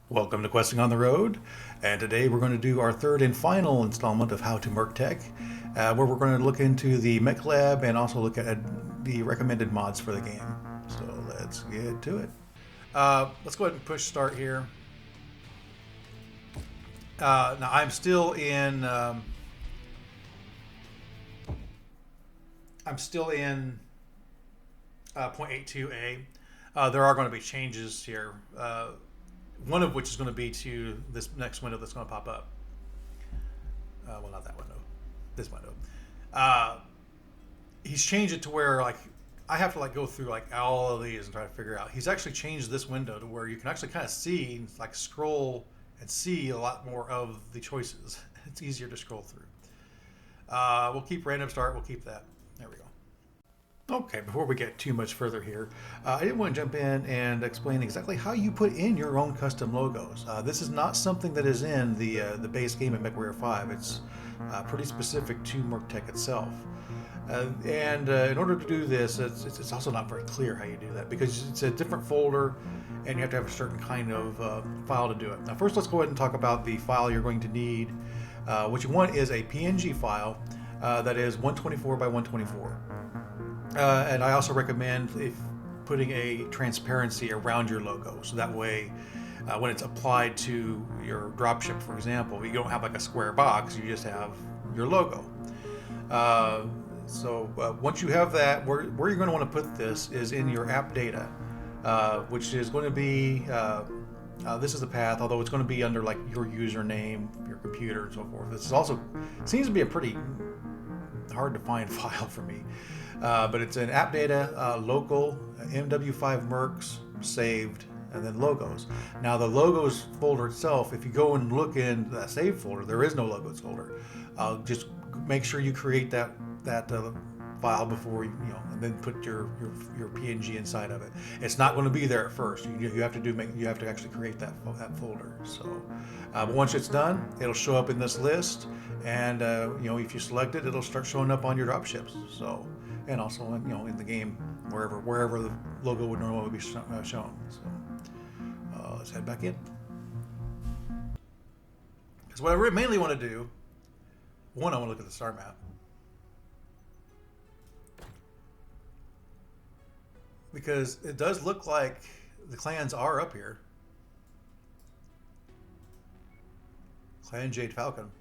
Welcome to Questing on the Road, and today we're going to do our third and final installment of How to Merctech, where we're going to look into the Mechlab and also look at the recommended mods for the game. So let's get to it. Let's go ahead and push start here. Now I'm still in 0.82a. There are going to be changes here. One of which is going to be to this next window that's going to pop up. Well, not that window, this window. Uh, he's changed it to where I have to go through all of these and try to figure out. He's actually changed this window to where you can actually kind of see, scroll and see a lot more of the choices. It's easier to scroll through. We'll keep random start. We'll keep that. There we go. Okay, before we get too much further here, I did want to jump in and explain exactly how you put in your own custom logos. This is not something that is in the base game in MechWarrior 5. It's pretty specific to Merctech itself. And in order to do this, it's also not very clear how you do that because it's a different folder and you have to have a certain kind of file to do it. Now first let's go ahead and talk about the file you're going to need. What you want is a PNG file that is 124 by 124. And I also recommend putting a transparency around your logo, so that way when it's applied to your dropship, for example, you don't have a square box, you just have your logo. Once you have that, where you're going to want to put this is in your app data, which is going to be, this is the path, although it's going to be under your username, your computer, and so forth. This is also seems to be a pretty hard to find file for me. But it's an app data, local, MW5 mercs, saved, and then logos. Now the logos folder itself, if you go and look in that saved folder, there is no logos folder. Just make sure you create that file before and then put your PNG inside of it. It's not going to be there at first. You have to actually create that folder. So, but once it's done, it'll show up in this list, and if you select it, it'll start showing up on your dropships. So, and also in the game wherever the logo would normally be shown. So, let's head back in. Because what I mainly want to do, one, I want to look at the star map. Because it does look like the clans are up here. Clan Jade Falcon.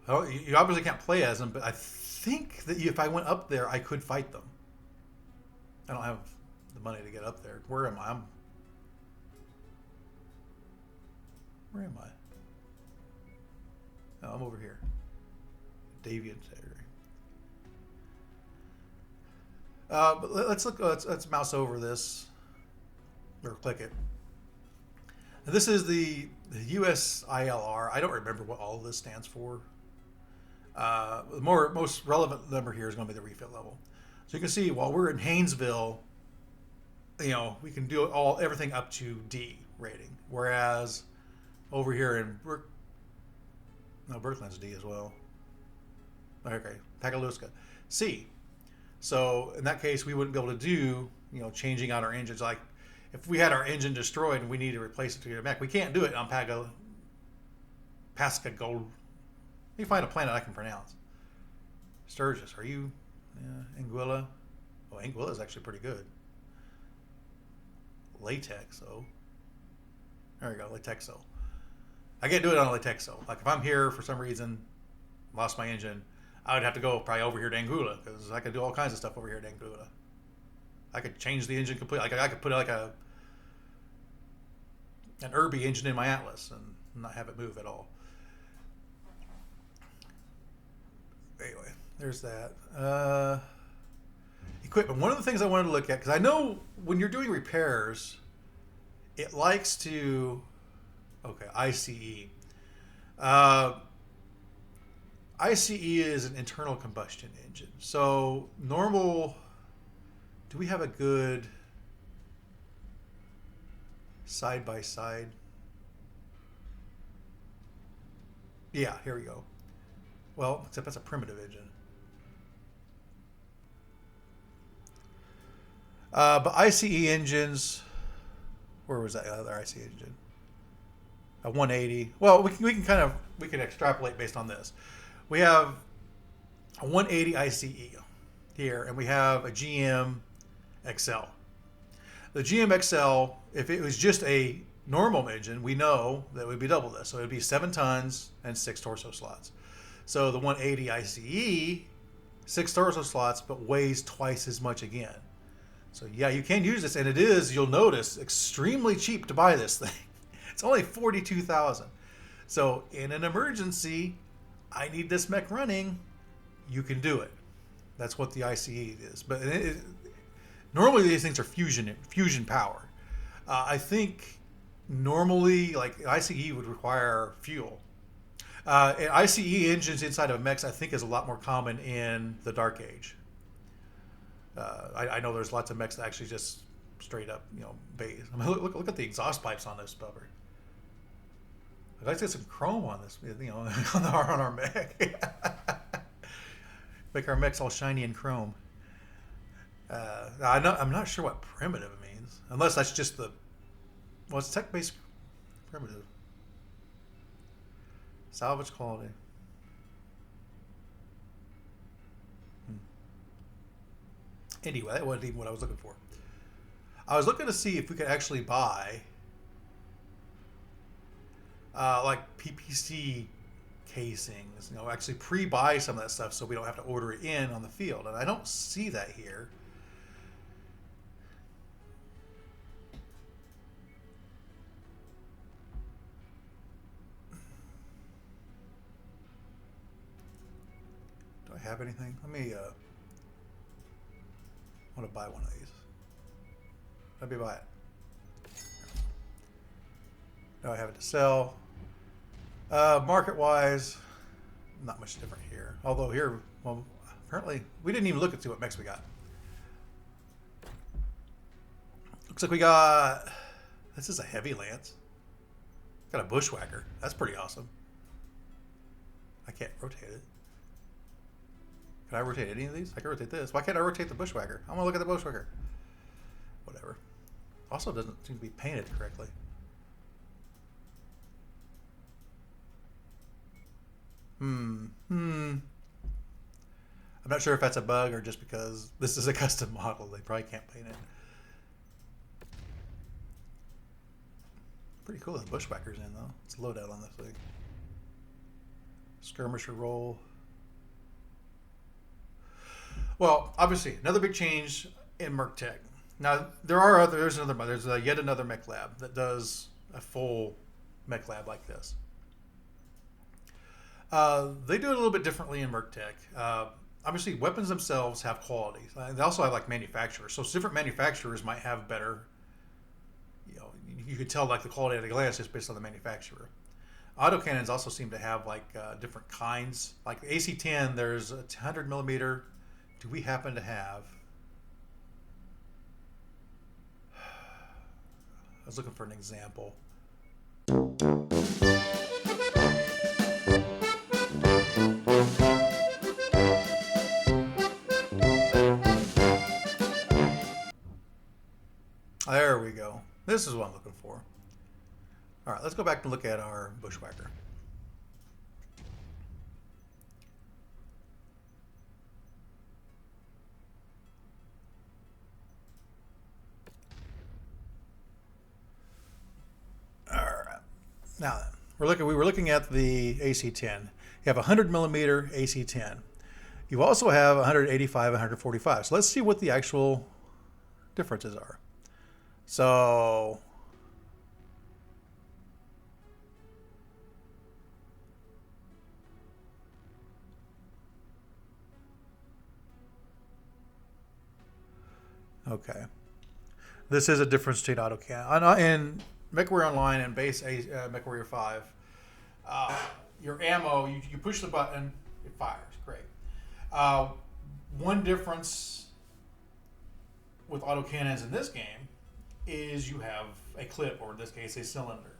Oh, you obviously can't play as them, but I think that if I went up there, I could fight them. I don't have the money to get up there. Where am I? Where am I? Oh, I'm over here. Davian area. But let's look. Let's mouse over this, or click it. Now, this is the USILR. I don't remember what all of this stands for. The most relevant number here is going to be the refit level. So you can see while we're in Haynesville, we can do everything up to D rating, whereas over here in Berkland's D as well. Okay, Takaluska, C. So in that case, we wouldn't be able to do, changing out our engines. Like if we had our engine destroyed and we need to replace it to get a mech, we can't do it on Pasca Gold. Let me find a planet I can pronounce. Sturgis, are you? Yeah, Anguilla. Oh, Anguilla is actually pretty good. Latexo. There we go, Latexo. I can't do it on Latexo. Like if I'm here for some reason, lost my engine, I would have to go probably over here to Anguilla because I could do all kinds of stuff over here at Anguilla. I could change the engine completely. I could put an Irby engine in my Atlas and not have it move at all. Anyway, there's that. Equipment. One of the things I wanted to look at, because I know when you're doing repairs, it likes to... Okay, ICE. ICE is an internal combustion engine. So normal, do we have a good side by side? Yeah, here we go. Well, except that's a primitive engine. But ICE engines, where was that other ICE engine? a 180. Well, we can extrapolate based on this. We have a 180 ICE here, and we have a GM XL. The GM XL, if it was just a normal engine, we know that it would be double this. So it would be 7 tons and 6 torso slots. So the 180 ICE, 6 torso slots, but weighs twice as much again. So yeah, you can use this, and it is, you'll notice, extremely cheap to buy this thing. It's only $42,000. So in an emergency, I need this mech running, you can do it. That's what the ICE is. But normally these things are fusion power. I think normally, like ICE would require fuel. And ICE engines inside of mechs, I think, is a lot more common in the Dark Age. I know there's lots of mechs that actually just straight up, base. I mean, look at the exhaust pipes on this pupper. I'd like to get some chrome on this, on our mech. Make our mechs all shiny and chrome. I'm not sure what primitive means, unless that's just it's tech-based primitive. Salvage quality. Anyway, that wasn't even what I was looking for. I was looking to see if we could actually buy like PPC casings, actually pre-buy some of that stuff so we don't have to order it in on the field. And I don't see that here. Do I have anything? Let me I want to buy one of these. Let me buy it. Now I have it to sell. Market-wise, not much different here. Although here, well, apparently we didn't even look at see what mechs we got. Looks like we got. This is a heavy lance. Got a bushwhacker. That's pretty awesome. I can't rotate it. Can I rotate any of these? I can rotate this. Why can't I rotate the bushwhacker? I want to look at the bushwhacker. Whatever. Also doesn't seem to be painted correctly. I'm not sure if that's a bug or just because this is a custom model. They probably can't paint it. Pretty cool that the bushwhacker's in, though. It's a loadout on this thing. Skirmisher roll. Well, obviously, another big change in Merctech. Now, there's yet another Mechlab that does a full Mechlab like this. They do it a little bit differently in Merctech. Obviously, weapons themselves have quality. They also have like manufacturers. So different manufacturers might have better, you could tell like the quality at a glance just based on the manufacturer. Autocannons also seem to have like different kinds. Like the AC-10, there's a 100 millimeter. Do we happen to have? I was looking for an example. There we go. This is what I'm looking for. All right, let's go back and look at our bushwhacker. All right. Now then, we were looking at the AC-10. You have a 100 millimeter AC-10. You also have 185, 145. So let's see what the actual differences are. So okay, this is a difference between Autocannon and MechWarrior Online and base MechWarrior 5. Your ammo, you push the button, it fires. Great. One difference with autocannons in this game is you have a clip, or in this case, a cylinder.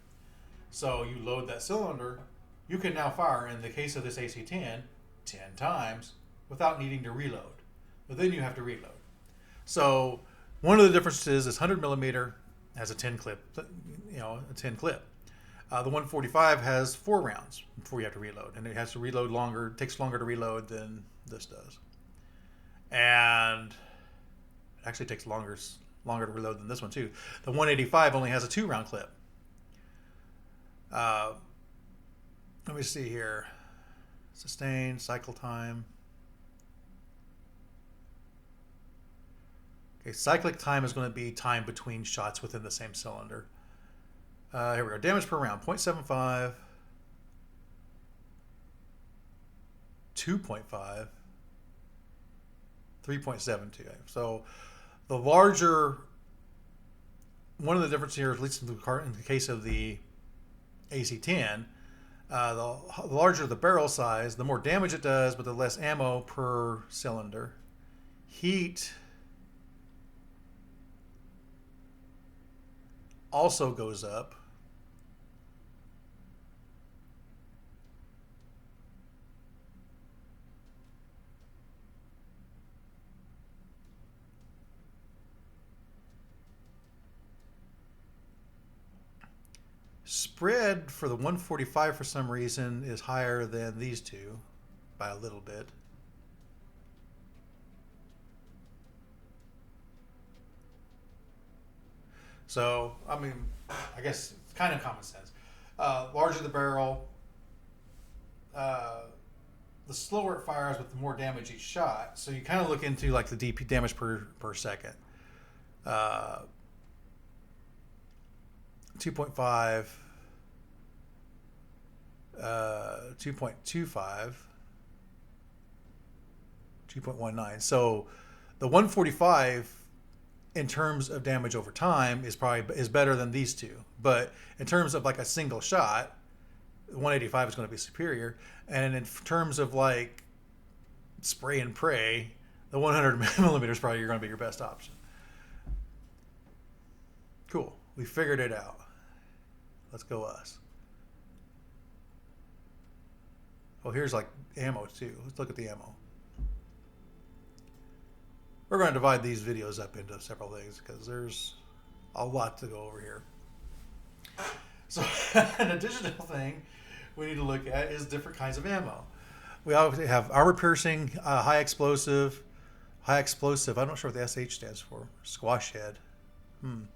So you load that cylinder, you can now fire, in the case of this AC-10, 10 times without needing to reload. But then you have to reload. So one of the differences is 100 millimeter has a 10 clip, a 10 clip. The 145 has 4 rounds before you have to reload, and it has to reload longer. It takes longer to reload than this does, and it actually takes longer to reload than this one too. The 185 only has a 2-round clip. Let me see here. Sustain, cycle time. Okay, cyclic time is going to be time between shots within the same cylinder. Here we go. Damage per round, 0.75, 2.5, 3.72. So the larger, one of the differences here, at least in the case of the AC-10, the larger the barrel size, the more damage it does, but the less ammo per cylinder. Heat also goes up. Spread for the 145 for some reason is higher than these two by a little bit. So, I mean, I guess it's kind of common sense. Larger the barrel, the slower it fires with the more damage each shot. So you kind of look into like the DP damage per second. 2.5, 2.25, 2.19. So the 145 in terms of damage over time is better than these two. But in terms of like a single shot, 185 is going to be superior. And in terms of like spray and pray, the 100 millimeters probably going to be your best option. Cool. We figured it out. Let's go us. Oh, here's like ammo too. Let's look at the ammo. We're going to divide these videos up into several things because there's a lot to go over here. So an additional thing we need to look at is different kinds of ammo. We obviously have armor piercing, high explosive. I'm not sure what the SH stands for. Squash head. And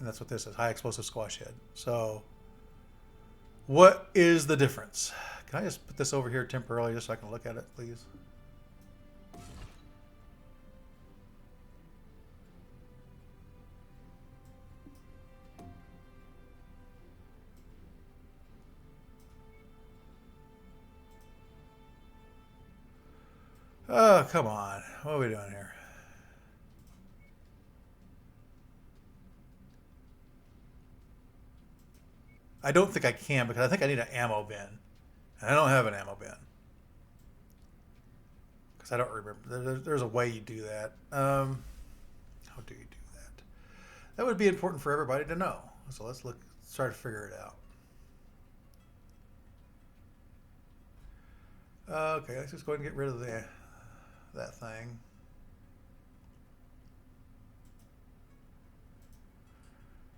that's what this is, high explosive squash head. So what is the difference? Can I just put this over here temporarily just so I can look at it, please? Oh, come on. What are we doing here? I don't think I can because I think I need an ammo bin. And I don't have an ammo bin. Because I don't remember. There's a way you do that. How do you do that? That would be important for everybody to know. So let's try to figure it out. Okay, let's just go ahead and get rid of that thing.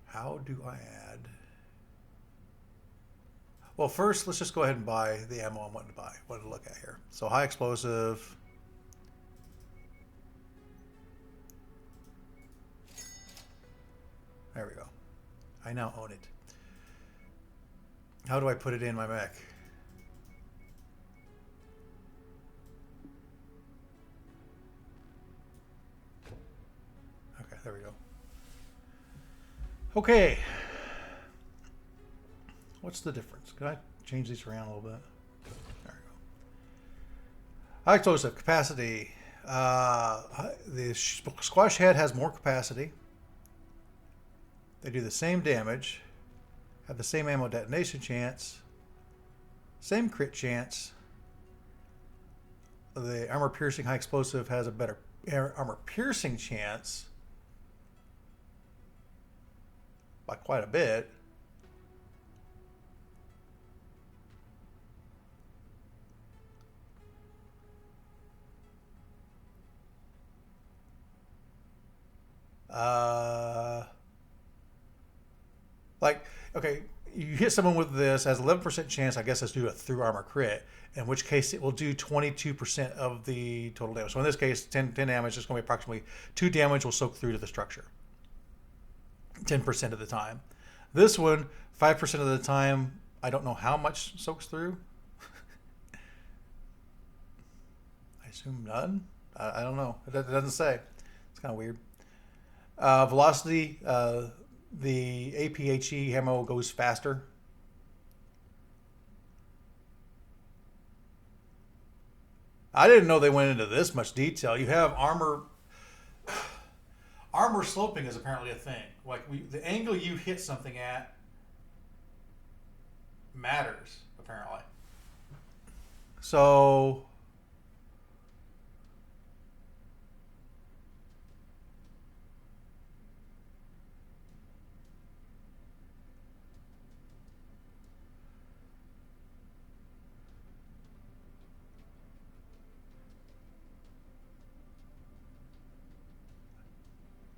How do I add? Well, first, let's just go ahead and buy the ammo I'm wanting to look at here. So high explosive. There we go. I now own it. How do I put it in my mech? Okay, there we go. Okay. What's the difference? Can I change these around a little bit? There we go. High explosive capacity. The squash head has more capacity. They do the same damage, have the same ammo detonation chance, same crit chance. The armor piercing high explosive has a better armor piercing chance by quite a bit. Uh, like, okay, you hit someone with this, has 11% chance, I guess, it's due to a through armor crit, in which case it will do 22% of the total damage. So in this case, 10 damage is going to be approximately 2 damage will soak through to the structure 10% of the time. This one, 5% of the time, I don't know how much soaks through. I assume none. I don't know. It doesn't say. It's kind of weird. Velocity, the APHE ammo goes faster. I didn't know they went into this much detail. You have armor. Armor sloping is apparently a thing. Like the angle you hit something at matters, apparently. So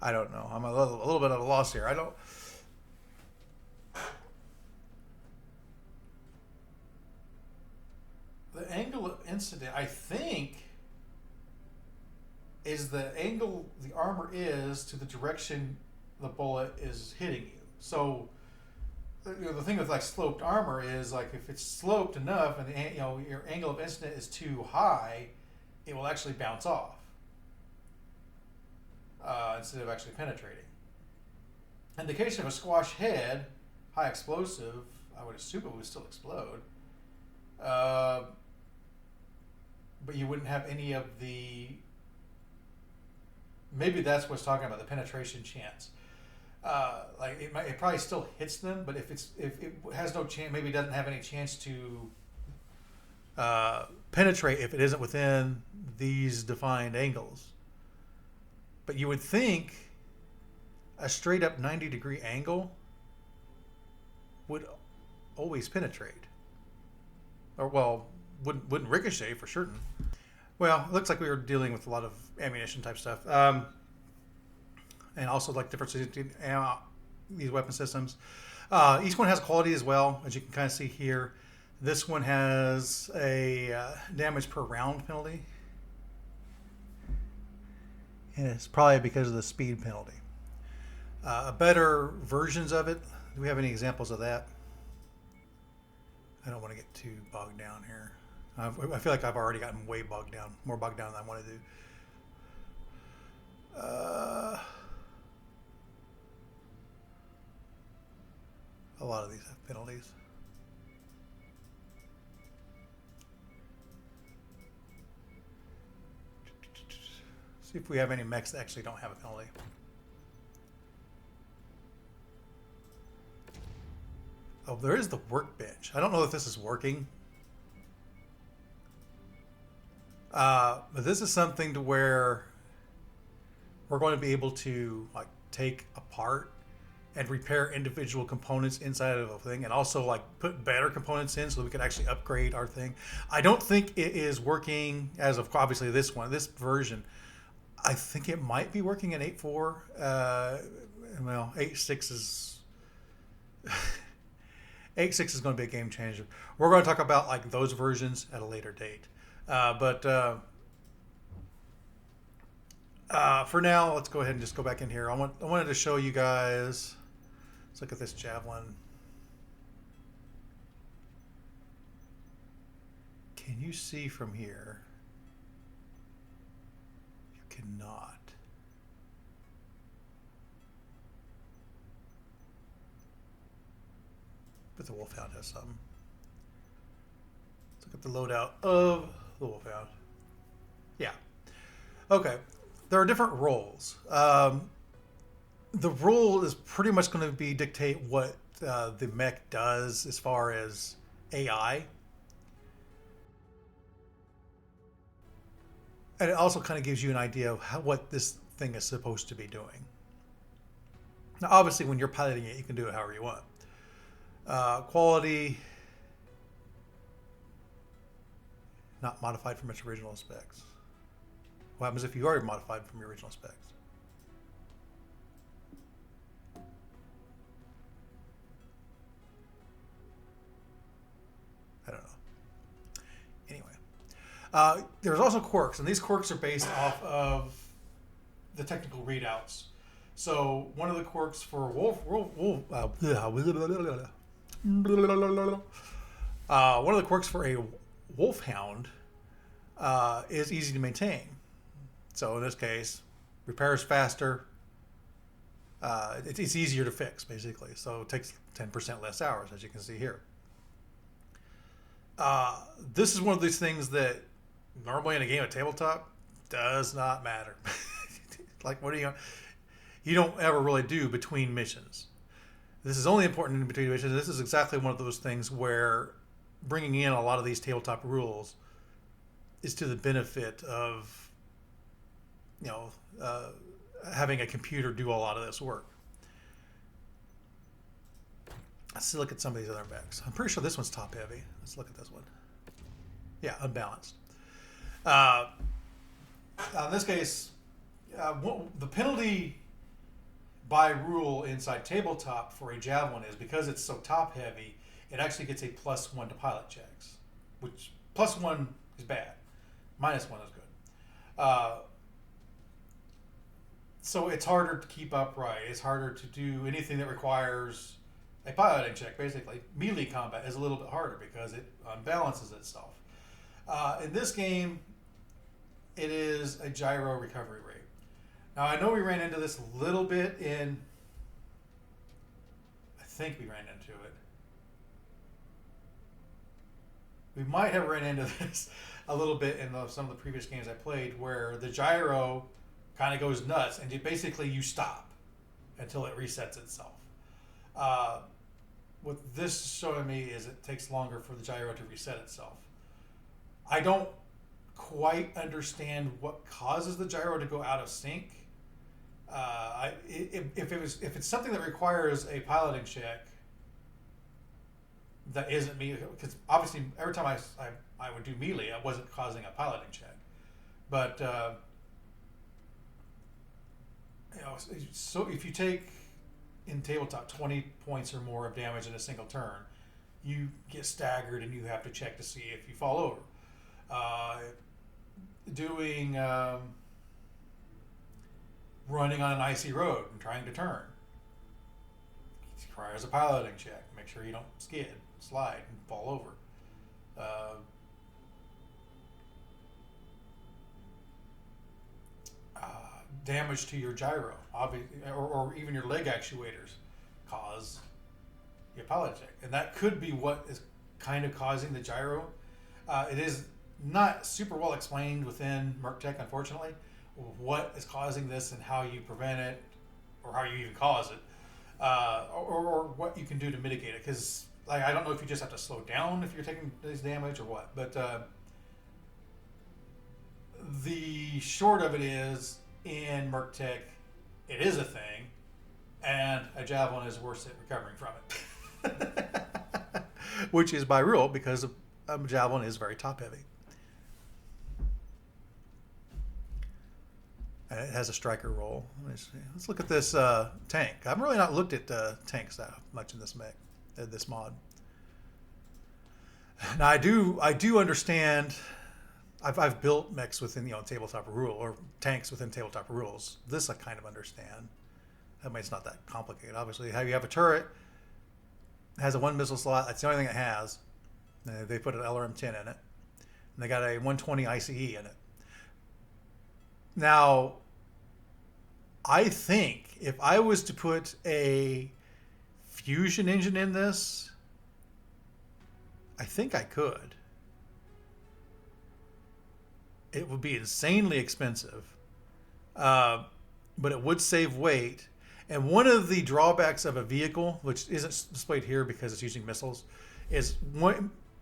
I don't know. I'm a little bit at a loss here. I don't. The angle of incident, I think, is the angle the armor is to the direction the bullet is hitting you. So, the thing with like sloped armor is like if it's sloped enough and your angle of incident is too high, it will actually bounce off instead of actually penetrating. In the case of a squash head, high explosive, I would assume it would still explode. But you wouldn't have any of the. Maybe that's what's talking about the penetration chance. Like it probably still hits them, but if it has no chance, maybe it doesn't have any chance to penetrate if it isn't within these defined angles. But you would think a straight up 90-degree angle would always penetrate, or well, wouldn't ricochet for certain. Well, it looks like we were dealing with a lot of ammunition type stuff, and also like differences between these weapon systems. Each one has quality as well, as you can kind of see here. This one has a damage per round penalty, and it's probably because of the speed penalty. Better versions of it. Do we have any examples of that? I don't want to get too bogged down here. I feel like I've already gotten way bogged down, more bogged down than I want to do. A lot of these have penalties. See if we have any mechs that actually don't have a penalty. Oh, there is the workbench. I don't know if this is working. But this is something to where we're going to be able to like take apart and repair individual components inside of a thing, and also like put better components in so that we can actually upgrade our thing. I don't think it is working as of obviously this version. I think it might be working in 8.4. Well, 8.6 is 8.6 is going to be a game changer. We're going to talk about like those versions at a later date. But for now, let's go ahead and just go back in here. I wanted to show you guys. Let's look at this javelin. Can you see from here? You cannot. But the Wolfhound has something. Let's look at the loadout of the Wolfhound. Yeah. Okay. There are different roles. The role is pretty much going to be dictate what the mech does as far as AI. And it also kind of gives you an idea of what this thing is supposed to be doing. Now, obviously, when you're piloting it, you can do it however you want. Quality, not modified from its original specs. What happens if you are modified from your original specs? There's also quirks, and these quirks are based off of the technical readouts. So one of the quirks for one of the quirks for a wolfhound is easy to maintain. So in this case, repairs faster. It's easier to fix, basically. So it takes 10% less hours, as you can see here. This is one of these things that normally in a game of tabletop does not matter. Like, what are you don't ever really do between missions. This is only important in between missions. This is exactly one of those things where bringing in a lot of these tabletop rules is to the benefit of, having a computer do a lot of this work. Let's look at some of these other mechs. I'm pretty sure this one's top heavy. Let's look at this one. Yeah, unbalanced. In this case, the penalty by rule inside tabletop for a javelin is because it's so top heavy, it actually gets a +1 to pilot checks, which +1 is bad. -1 is good. So it's harder to keep upright. It's harder to do anything that requires a piloting check, basically. Melee combat is a little bit harder because it unbalances itself. In this game, it is a gyro recovery rate. Now, I know we ran into this a little bit in... I think we ran into it. We might have ran into this a little bit in some of the previous games I played, where the gyro kind of goes nuts, and you stop until it resets itself. What this is showing me is it takes longer for the gyro to reset itself. I don't quite understand what causes the gyro to go out of sync. If it's something that requires a piloting check, that isn't me, because obviously every time I would do melee, I wasn't causing a piloting check. But so if you take in tabletop 20 points or more of damage in a single turn, you get staggered and you have to check to see if you fall over. Running on an icy road and trying to turn requires a piloting check. Make sure you don't slide and fall over. Damage to your gyro, or even your leg actuators, cause your pilot check, and that could be what is kind of causing the gyro. It is not super well explained within Merctech, unfortunately, what is causing this and how you prevent it, or how you even cause it, or what you can do to mitigate it. Because I don't know if you just have to slow down if you're taking this damage or what. But the short of it is, in Merctech, it is a thing, and a javelin is worse at recovering from it. Which is by rule, because a javelin is very top heavy. And it has a striker roll. Let's look at this tank. I've really not looked at tanks that much in this mod. Now I do understand. I've built mechs within tabletop rule, or tanks within tabletop rules. This I kind of understand. I mean, it's not that complicated. Obviously, you have a turret, it has a 1 missile slot. That's the only thing it has. They put an LRM-10 in it, and they got a 120 ICE in it. Now, I think if I was to put a fusion engine in this, I think I could. It would be insanely expensive, but it would save weight. And one of the drawbacks of a vehicle, which isn't displayed here because it's using missiles, is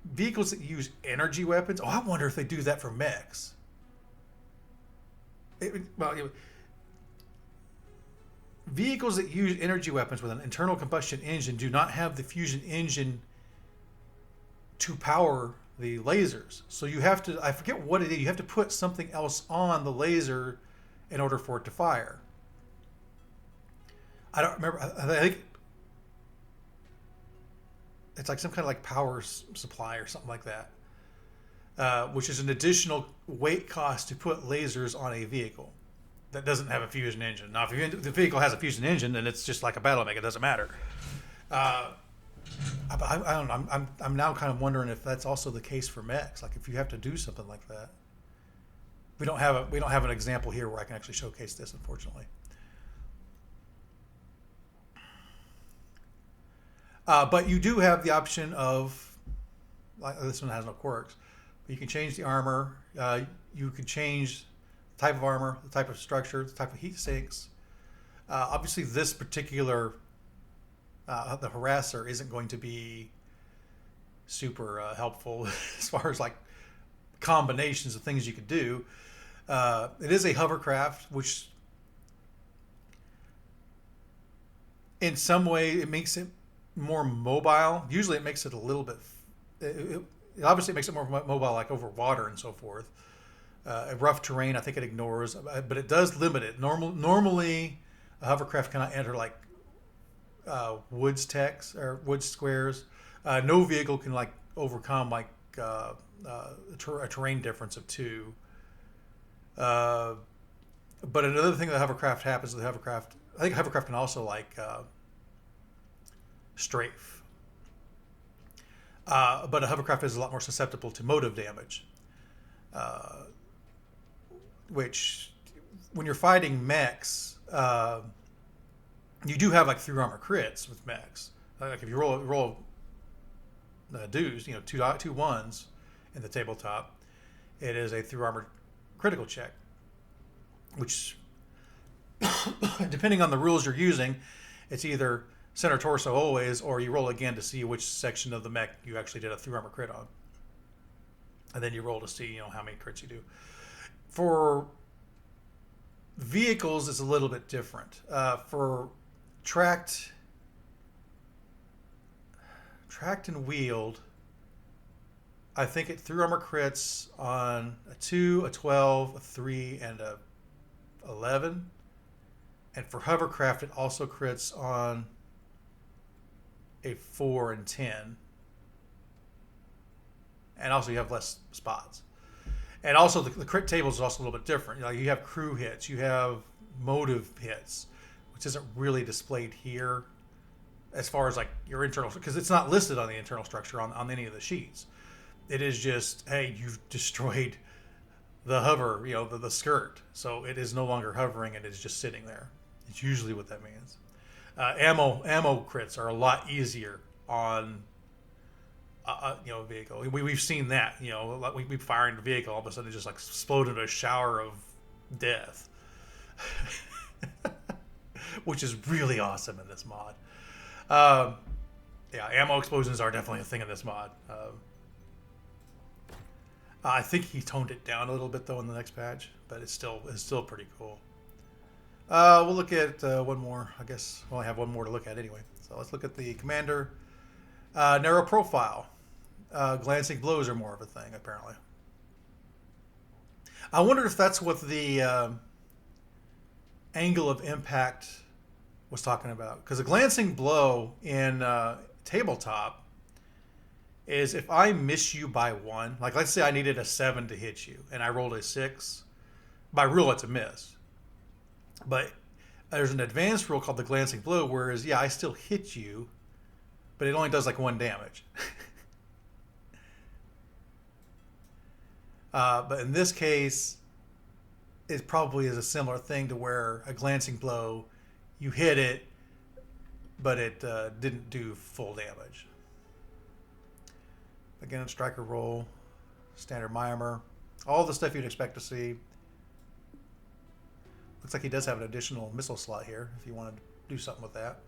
vehicles that use energy weapons. Oh, I wonder if they do that for mechs. Vehicles that use energy weapons with an internal combustion engine do not have the fusion engine to power the lasers. So you have to, I forget what it is, you have to put something else on the laser in order for it to fire. I don't remember. I think it's like some kind of like power supply or something like that. which is an additional weight cost to put lasers on a vehicle that doesn't have a fusion engine. Now, if the vehicle has a fusion engine, then it's just like a battle mech. It doesn't matter. I don't know. I'm now kind of wondering if that's also the case for mechs. Like if you have to do something like that. We don't have an example here where I can actually showcase this, unfortunately. But you do have the option of, like this one has no quirks, but you can change the armor. You can change the type of armor, the type of structure, the type of heat sinks. Obviously, this particular the harasser isn't going to be super helpful as far as like combinations of things you could do. It is a hovercraft, which in some way it makes it more mobile. Usually it makes it a little bit, it obviously makes it more mobile, like over water and so forth. Rough terrain, I think it ignores, but it does limit it. Normally, a hovercraft cannot enter like woods techs or wood squares. No vehicle can like overcome like a terrain difference of 2. But another thing that hovercraft happens with the hovercraft, I think hovercraft can also like strafe. But a hovercraft is a lot more susceptible to motive damage, which when you're fighting mechs, you do have like 3 armor crits with mechs. Like if you roll dues, two ones in the tabletop, it is a 3 armor critical check, which depending on the rules you're using, it's either center torso always, or you roll again to see which section of the mech you actually did a 3 armor crit on, and then you roll to see how many crits you do. For vehicles, it's a little bit different. For tracked and wheeled, I think it 3 armor crits on a 2, a 12, a 3, and a 11. And for hovercraft, it also crits on a 4 and 10. And also you have less spots. And also the crit tables is also a little bit different. You have crew hits, you have motive hits, which isn't really displayed here as far as like your internal, because it's not listed on the internal structure on any of the sheets. It is just, hey, you've destroyed the hover, the skirt. So it is no longer hovering and it's just sitting there. It's usually what that means. Ammo crits are a lot easier on a vehicle. We've seen that. We fire in the vehicle, all of a sudden it just like exploded a shower of death, which is really awesome in this mod. Ammo explosions are definitely a thing in this mod. I think he toned it down a little bit though in the next patch, but it's still pretty cool. We'll look at one more. I guess we'll only have one more to look at anyway. So let's look at the commander. Narrow profile. Glancing blows are more of a thing, apparently. I wonder if that's what the angle of impact was talking about. Because a glancing blow in tabletop is if I miss you by 1, like let's say I needed a 7 to hit you, and I rolled a 6. By rule, it's a miss. But there's an advanced rule called the glancing blow, whereas, I still hit you, but it only does like 1 damage. But in this case, it probably is a similar thing to where a glancing blow, you hit it, but it didn't do full damage. Again, striker roll, standard mimer, all the stuff you'd expect to see. Looks like he does have an additional missile slot here if you want to do something with that.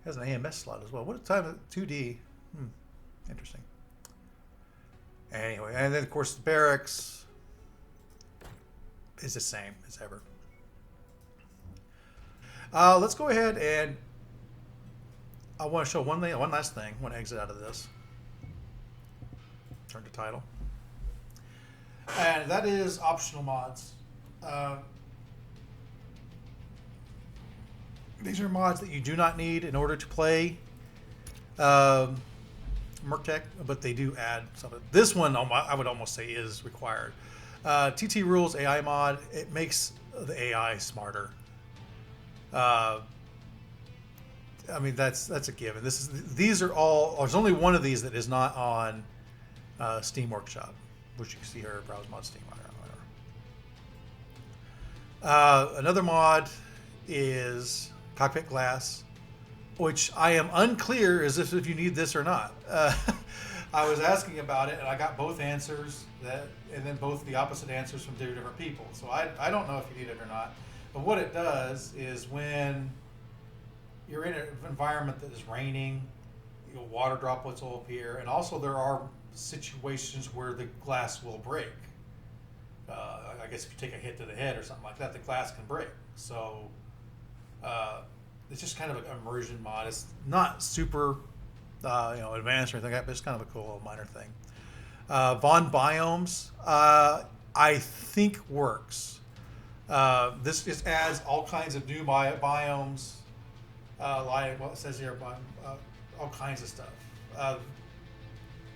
He has an AMS slot as well. What a time, 2D. Interesting. Anyway, and then of course the barracks is the same as ever. Let's go ahead and I want to show one last thing. I want to exit out of this. Turn to title. And that is optional mods. These are mods that you do not need in order to play from Merctech, but they do add something. This one I would almost say is required. TT Rules AI mod. It makes the AI smarter. I mean that's a given. These are all. There's only one of these that is not on Steam Workshop, which you can see here. Browse mod Steam. Another mod is Cockpit Glass, which I am unclear as if you need this or not. I was asking about it, and I got both answers, and then both the opposite answers from different people. So I don't know if you need it or not. But what it does is when you're in an environment that is raining, water droplets will appear, and also there are situations where the glass will break. I guess if you take a hit to the head or something like that, the glass can break. So it's just kind of an immersion mod. It's not super advanced or anything like that, but it's kind of a cool little minor thing. Von Biomes, I think works. This just adds all kinds of new biomes, like what it says here, all kinds of stuff.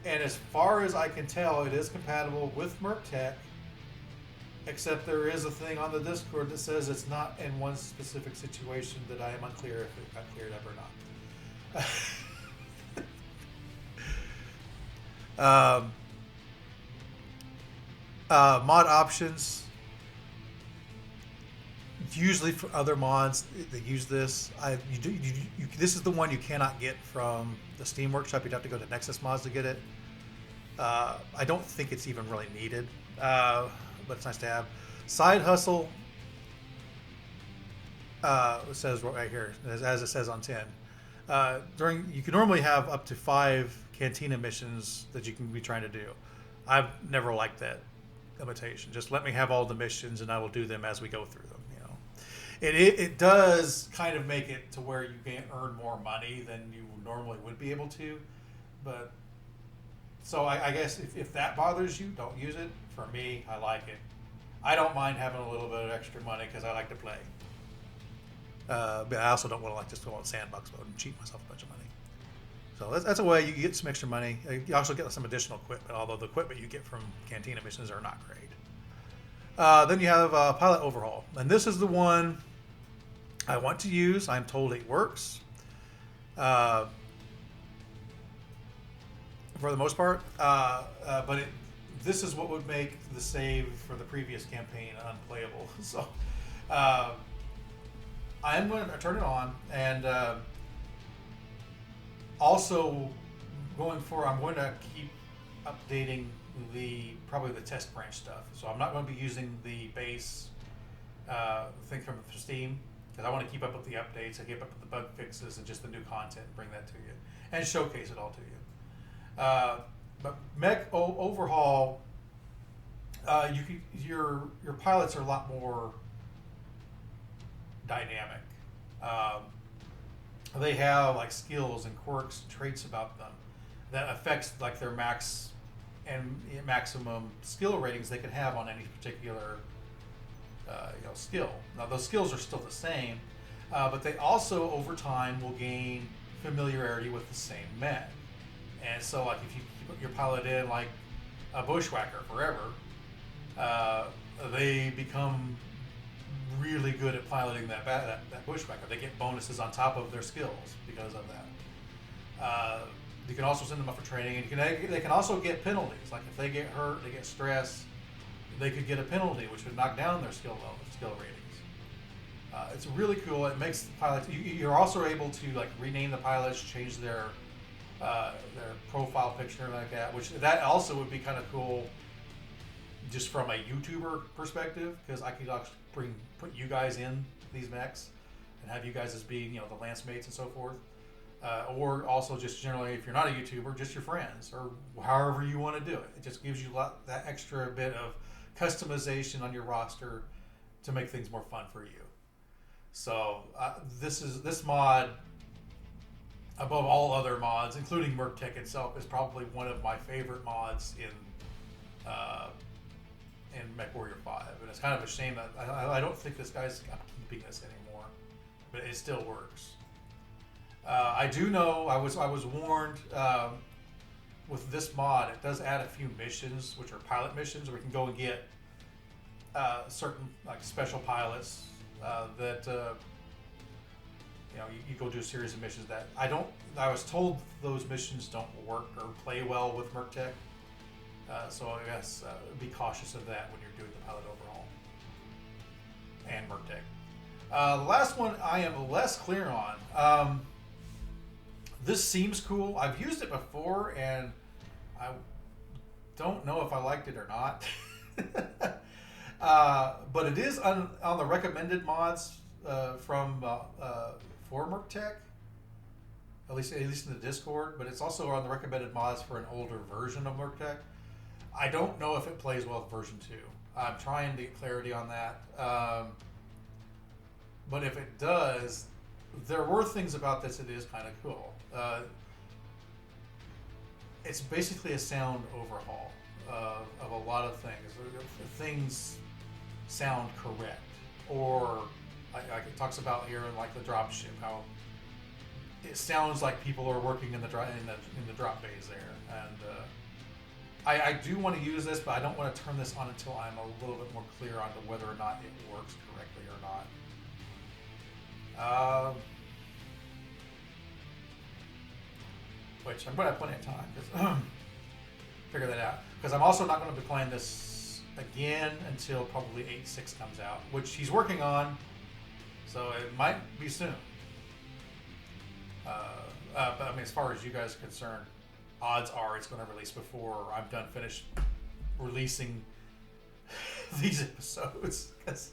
And as far as I can tell, it is compatible with Merctech, except there is a thing on the Discord that says it's not in one specific situation that I am unclear if it got cleared up or not. Mod options. Usually for other mods that use this, this is the one you cannot get from the Steam Workshop. You'd have to go to Nexus Mods to get it. I don't think it's even really needed, but it's nice to have. Side Hustle, it says right here, as it says on 10. You can normally have up to 5 Cantina missions that you can be trying to do. I've never liked that limitation. Just let me have all the missions, and I will do them as we go through them. It does kind of make it to where you can earn more money than you normally would be able to, but so I guess if that bothers you, don't use it. For me, I like it. I don't mind having a little bit of extra money because I like to play. But I also don't want to just go on sandbox mode and cheat myself a bunch of money. So that's a way you get some extra money. You also get some additional equipment, although the equipment you get from Cantina missions are not great. Then you have Pilot Overhaul, and this is the one I want to use. I'm told it works for the most part, but this is what would make the save for the previous campaign unplayable. So I'm going to turn it on, and also going forward, I'm going to keep updating probably the test branch stuff. So I'm not going to be using the base thing from Steam, because I want to keep up with the updates, I keep up with the bug fixes and just the new content, and bring that to you and showcase it all to you. But Mech Overhaul, your pilots are a lot more dynamic. They have like skills and quirks and traits about them that affects like their max and maximum skill ratings they can have on any particular skill. Now those skills are still the same, but they also over time will gain familiarity with the same mech. And so like if you put your pilot in like a bushwhacker forever, they become really good at piloting that bushwhacker. They get bonuses on top of their skills because of that. You can also send them up for training, and they can also get penalties. Like if they get hurt, they get stressed, they could get a penalty, which would knock down their skill ratings. It's really cool. It makes the pilots. You're also able to like rename the pilots, change their profile picture and like that. Which that also would be kind of cool, just from a YouTuber perspective, because I could actually put you guys in these mechs and have you guys as being the lance mates and so forth. Or also just generally, if you're not a YouTuber, just your friends, or however you want to do it. It just gives you that extra bit of customization on your roster to make things more fun for you. So this mod, above all other mods, including Merctech itself, is probably one of my favorite mods in MechWarrior 5. And it's kind of a shame that I don't think this guy's keeping this anymore, but it still works. I do know I was warned with this mod, it does add a few missions, which are pilot missions, where we can go and get certain like special pilots that you go do a series of missions that I was told those missions don't work or play well with Merctech, so I guess be cautious of that when you're doing the pilot overhaul and Merctech. The last one I am less clear on. This seems cool. I've used it before and I don't know if I liked it or not. But it is on the recommended mods for Merctech, at least in the Discord. But it's also on the recommended mods for an older version of Merctech. I don't know if it plays well with version 2. I'm trying to get clarity on that. But if it does, there were things about this that is kind of cool. It's basically a sound overhaul of a lot of things. Things sound correct, or like it talks about here in like the drop ship, how it sounds like people are working in the drop bays there. And I do want to use this, but I don't want to turn this on until I'm a little bit more clear on to whether or not it works correctly or not. Which I'm going to have plenty of time to figure that out, because I'm also not going to be playing this again until probably 8.6 comes out, which he's working on, so it might be soon. But I mean, as far as you guys are concerned, odds are it's going to release before I'm done finished releasing these episodes, because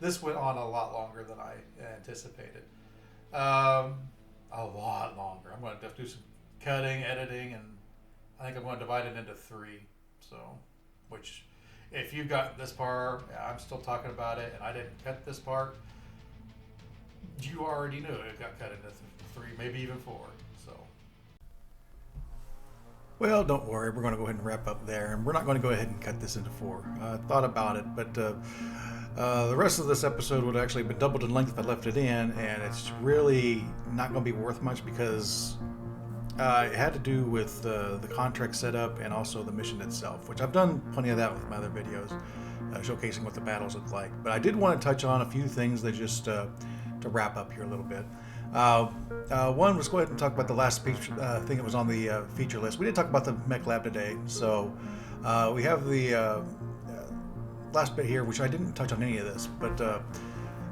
this went on a lot longer than I anticipated. A lot longer. I'm going to have to do some cutting, editing, and I think I'm going to divide it into 3. So, which, if you got this part, I'm still talking about it, and I didn't cut this part, you already knew it got cut into 3, maybe even 4. So. Well, don't worry. We're going to go ahead and wrap up there, and we're not going to go ahead and cut this into 4. I thought about it, but the rest of this episode would actually have been doubled in length if I left it in, and it's really not going to be worth much because it had to do with the contract setup and also the mission itself, which I've done plenty of that with my other videos, showcasing what the battles look like. But I did want to touch on a few things that just to wrap up here a little bit. One, let's go ahead and talk about the last thing that was on the feature list. We did talk about the Mechlab today, so we have the last bit here, which I didn't touch on any of this, but the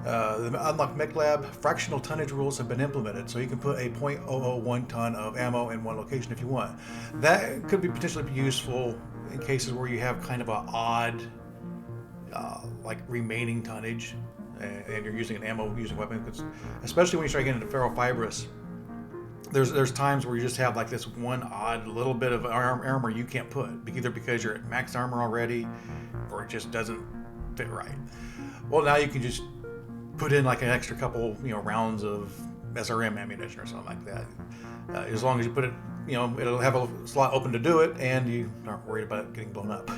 unlocked Mechlab fractional tonnage rules have been implemented, so you can put a 0.001 ton of ammo in one location if you want. That could be potentially be useful in cases where you have kind of an odd like remaining tonnage, and you're using an ammo-using weapon, especially when you start getting into ferrofibrous. There's times where you just have like this one odd little bit of armor you can't put, either because you're at max armor already, or it just doesn't fit right. Well, now you can just put in like an extra couple, rounds of SRM ammunition or something like that. As long as you put it, it'll have a slot open to do it, and you aren't worried about it getting blown up.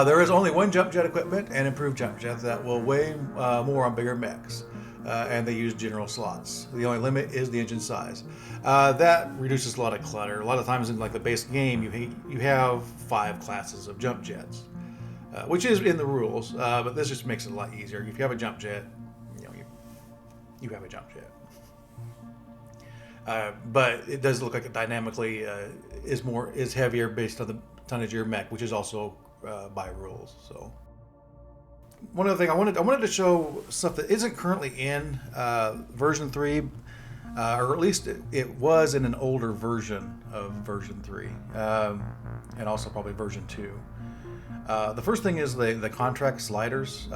There is only one jump jet equipment and improved jump jets that will weigh more on bigger mechs, and they use general slots. The only limit is the engine size. That reduces a lot of clutter. A lot of times in like the base game, you have 5 classes of jump jets, which is in the rules, but this just makes it a lot easier. If you have a jump jet, you have a jump jet. But it does look like it dynamically is heavier based on the tonnage of your mech, which is also by rules. So one other thing I wanted to show stuff that isn't currently in version 3, or at least it was in an older version of version 3, and also probably version 2. The first thing is the contract sliders.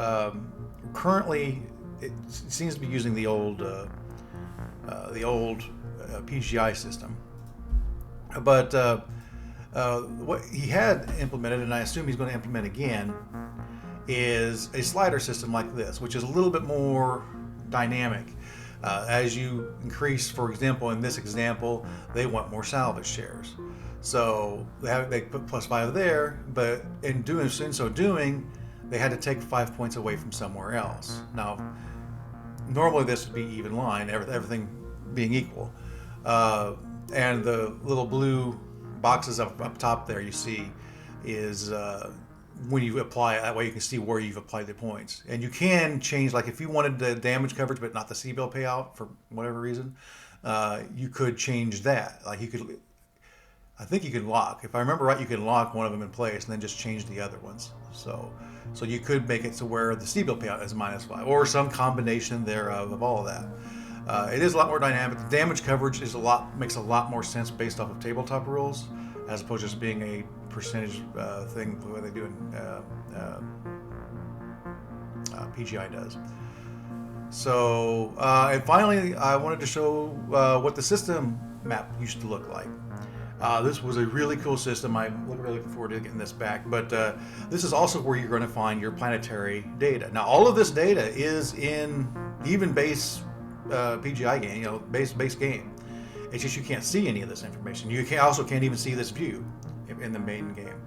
Currently, it seems to be using the old PGI system, but what he had implemented, and I assume he's going to implement again, is a slider system like this, which is a little bit more dynamic. As you increase, for example, in this example, they want more salvage shares. So they put +5 there, but in so doing, they had to take 5 points away from somewhere else. Now, normally this would be even line, everything being equal. And the little blue boxes up top there you see is when you apply it. That way you can see where you've applied the points. And you can change, like if you wanted the damage coverage but not the C-bill payout for whatever reason, you could change that. Like you could, I think you can lock. If I remember right, you can lock one of them in place and then just change the other ones. So you could make it to where the C-bill payout is -5 or some combination thereof of all of that. It is a lot more dynamic. The damage coverage makes a lot more sense based off of tabletop rules, as opposed to just being a percentage thing the way they do in PGI does. So, and finally, I wanted to show what the system map used to look like. This was a really cool system. I'm really looking forward to getting this back. But this is also where you're going to find your planetary data. Now, all of this data is in even base PGI game, base game. It's just you can't see any of this information. You also can't even see this view in the main game.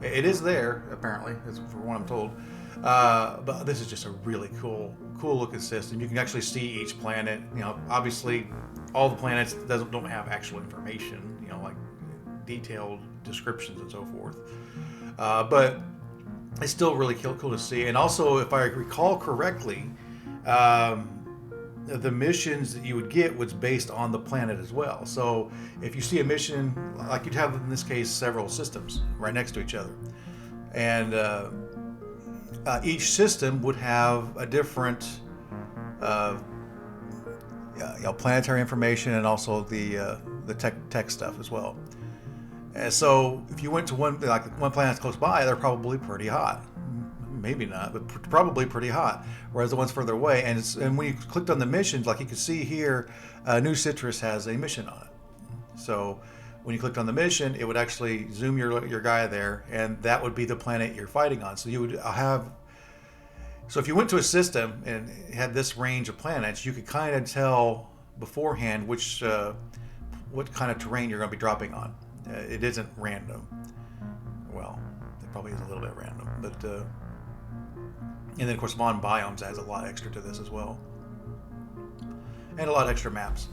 It is there apparently, for what I'm told. But this is just a really cool looking system. You can actually see each planet. Obviously, all the planets don't have actual information. Like detailed descriptions and so forth. But it's still really cool to see. And also, if I recall correctly, the missions that you would get was based on the planet as well. So if you see a mission, like you'd have in this case several systems right next to each other, and each system would have a different planetary information and also the tech stuff as well. And so if you went to one planet that's close by, they're probably pretty hot. Maybe not, but probably pretty hot. Whereas the ones further away, and when you clicked on the missions, like you can see here, New Citrus has a mission on it. So when you clicked on the mission, it would actually zoom your guy there, and that would be the planet you're fighting on. So you would have. So if you went to a system and had this range of planets, you could kind of tell beforehand what kind of terrain you're going to be dropping on. It isn't random. Well, it probably is a little bit random, but. And then, of course, Mon Biomes adds a lot extra to this as well. And a lot of extra maps.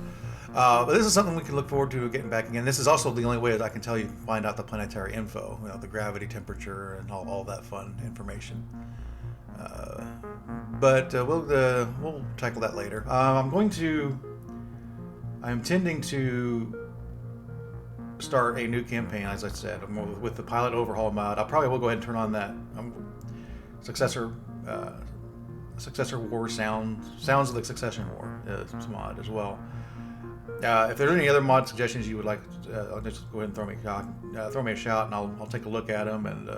But this is something we can look forward to getting back again. This is also the only way that I can tell you to find out the planetary info, the gravity, temperature, and all that fun information. But we'll tackle that later. I'm intending to start a new campaign, as I said, with the pilot overhaul mod. I probably will go ahead and turn on that Successor War sounds of the Succession War mod as well. If there's any other mod suggestions you would like, just go ahead and throw me a shout, and I'll take a look at them, and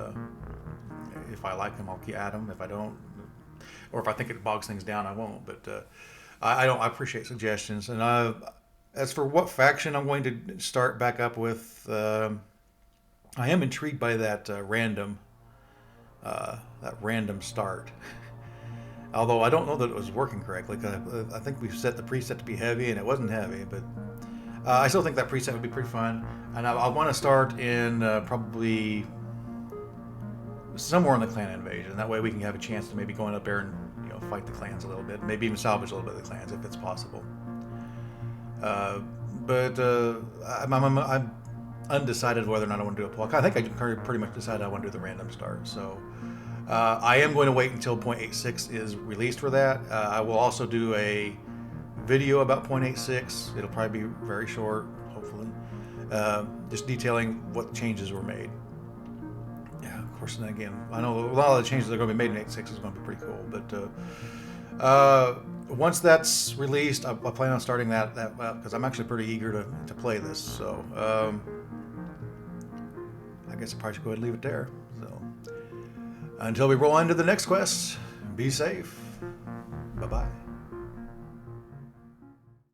if I like them, I'll add them. If I don't, or if I think it bogs things down, I won't. But I appreciate suggestions. And as for what faction I'm going to start back up with, I am intrigued by that random start. Although I don't know that it was working correctly, because I think we've set the preset to be heavy, and it wasn't heavy. But I still think that preset would be pretty fun. And I want to start in probably somewhere in the clan invasion. That way we can have a chance to maybe go up there and fight the clans a little bit, maybe even salvage a little bit of the clans if it's possible. But I'm undecided whether or not I want to do a poll. I think I pretty much decided I want to do the random start. So I am going to wait until 0.86 is released for that. I will also do a video about 0.86. It'll probably be very short, hopefully, just detailing what changes were made. Yeah, of course, and again, I know a lot of the changes that are going to be made in 8.6 is going to be pretty cool. But once that's released, I plan on starting that because I'm actually pretty eager to play this. So I guess I probably should go ahead and leave it there. So until we roll into the next quest, be safe. Bye-bye.